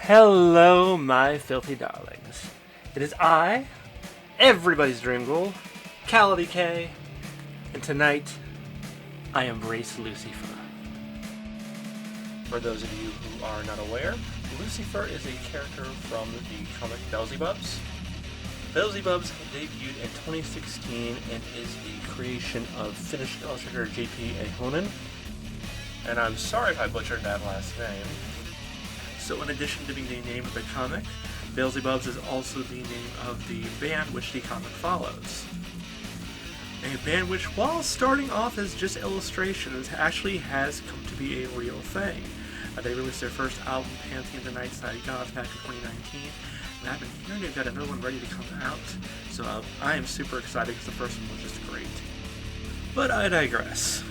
Hello, my filthy darlings. It is I, everybody's dream ghoul, Calla DeKay, and tonight I embrace Lucyfer. For those of you who are not aware, Lucyfer is a character from the comic Beelzebubs. Beelzebubs debuted in 2016 and is the creation of Finnish illustrator J.P. Ahonen. And I'm sorry if I butchered that last name. So in addition to being the name of the comic, Beelzebubs is also the name of the band which the comic follows. A band which, while starting off as just illustrations, actually has come to be a real thing. They released their first album, Pantheon of the Nightside Gods, back in 2019, and I've been hearing they've got another one ready to come out, so I am super excited because the first one was just great. But I digress.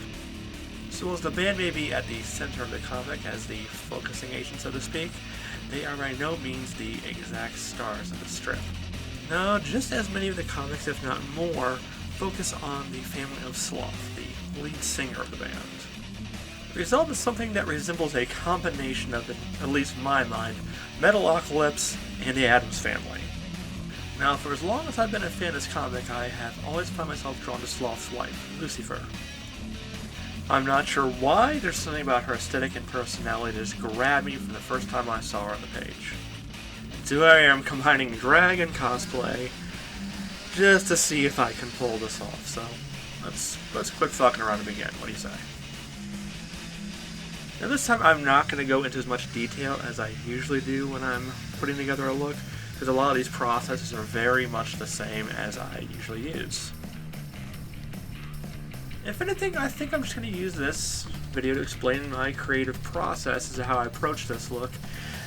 So as the band may be at the center of the comic as the focusing agent, so to speak, they are by no means the exact stars of the strip. No, just as many of the comics, if not more, focus on the family of Sloth, the lead singer of the band. The result is something that resembles a combination of, at least in my mind, Metalocalypse and the Addams Family. Now, for as long as I've been a fan of this comic, I have always found myself drawn to Sloth's wife, Lucyfer. I'm not sure why, there's something about her aesthetic and personality that just grabbed me from the first time I saw her on the page. So here I am combining drag and cosplay, just to see if I can pull this off, so let's quit fucking around and begin. What do you say? Now this time I'm not going to go into as much detail as I usually do when I'm putting together a look, because a lot of these processes are very much the same as I usually use. If anything, I think I'm just going to use this video to explain my creative process as to how I approach this look,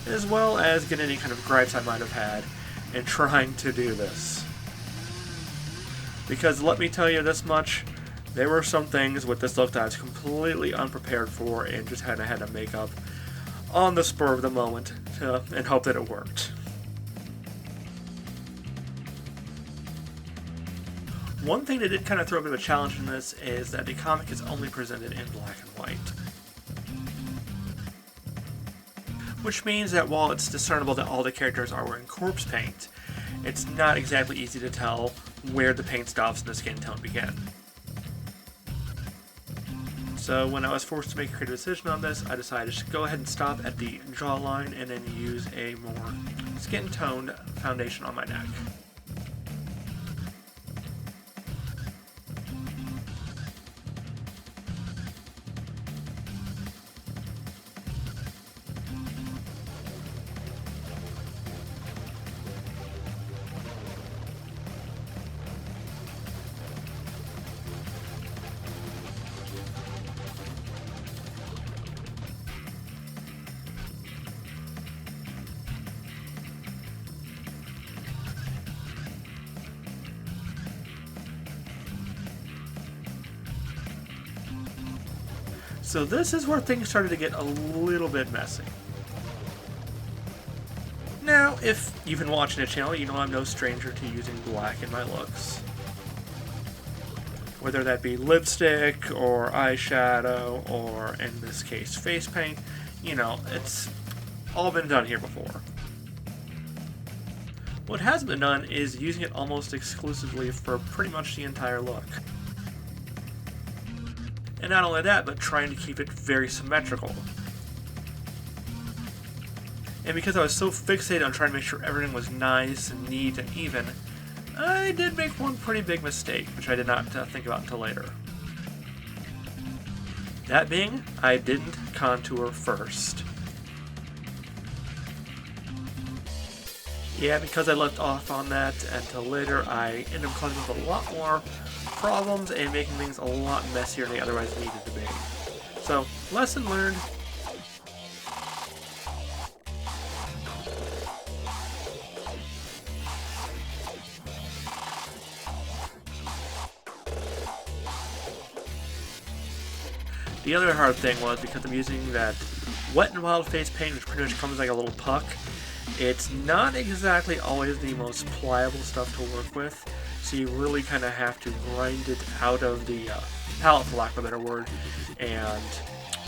as well as get any kind of gripes I might have had in trying to do this. Because let me tell you this much, there were some things with this look that I was completely unprepared for and just had to make up on the spur of the moment and hope that it worked. One thing that did kind of throw a bit of a challenge in this is that the comic is only presented in black and white. Which means that while it's discernible that all the characters are wearing corpse paint, it's not exactly easy to tell where the paint stops and the skin tone begin. So when I was forced to make a creative decision on this, I decided to go ahead and stop at the jawline and then use a more skin-toned foundation on my neck. So this is where things started to get a little bit messy. Now, if you've been watching the channel, you know I'm no stranger to using black in my looks. Whether that be lipstick, or eyeshadow, or in this case face paint, you know, it's all been done here before. What hasn't been done is using it almost exclusively for pretty much the entire look. And not only that, but trying to keep it very symmetrical. And because I was so fixated on trying to make sure everything was nice and neat and even, I did make one pretty big mistake, which I did not think about until later. That being, I didn't contour first. Yeah, because I left off on that until later, I ended up causing a lot more problems and making things a lot messier than they otherwise needed to be. So, lesson learned. The other hard thing was, because I'm using that Wet n Wild face paint, which pretty much comes like a little puck, it's not exactly always the most pliable stuff to work with. So you really kind of have to grind it out of the palette, for lack of a better word, and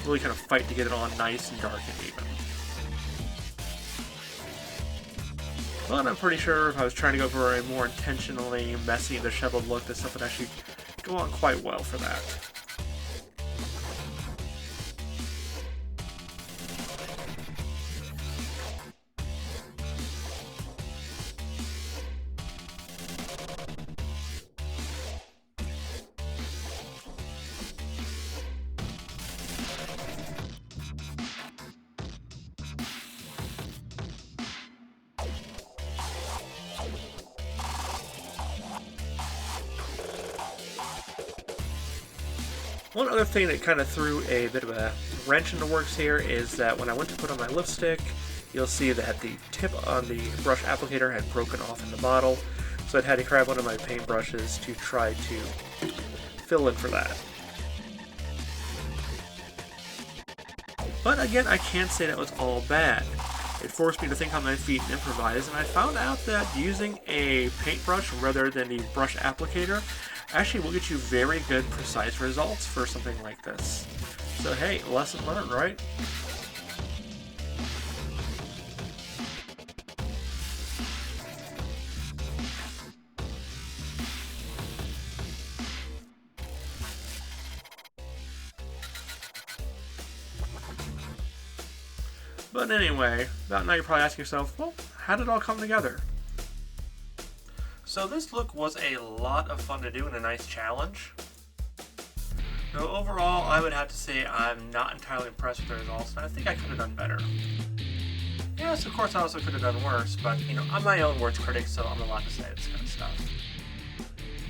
really kind of fight to get it on nice and dark and even. But I'm pretty sure if I was trying to go for a more intentionally messy and disheveled look, this stuff would actually go on quite well for that. One other thing that kind of threw a bit of a wrench in the works here is that when I went to put on my lipstick, you'll see that the tip on the brush applicator had broken off in the bottle, so I had to grab one of my paintbrushes to try to fill in for that. But again, I can't say that was all bad. It forced me to think on my feet and improvise, and I found out that using a paintbrush rather than the brush applicator actually will get you very good, precise results for something like this. So hey, lesson learned, right? But anyway, about now you're probably asking yourself, well, how did it all come together? So this look was a lot of fun to do and a nice challenge. Now overall, I would have to say I'm not entirely impressed with the results, and I think I could have done better. Yes, of course I also could have done worse, but you know, I'm my own worst critic, so I'm allowed to say this kind of stuff.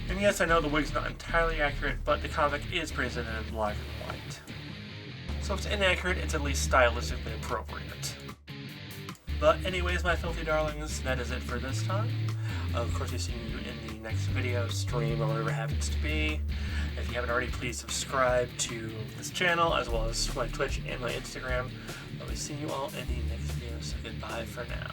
And yes, I know the wig's not entirely accurate, but the comic is presented in black and white. So if it's inaccurate, it's at least stylistically appropriate. But anyways, my filthy darlings, that is it for this time. Of course, I'll see you in the next video, stream, or whatever it happens to be. If you haven't already, please subscribe to this channel, as well as my Twitch and my Instagram. I'll be seeing you all in the next video, so goodbye for now.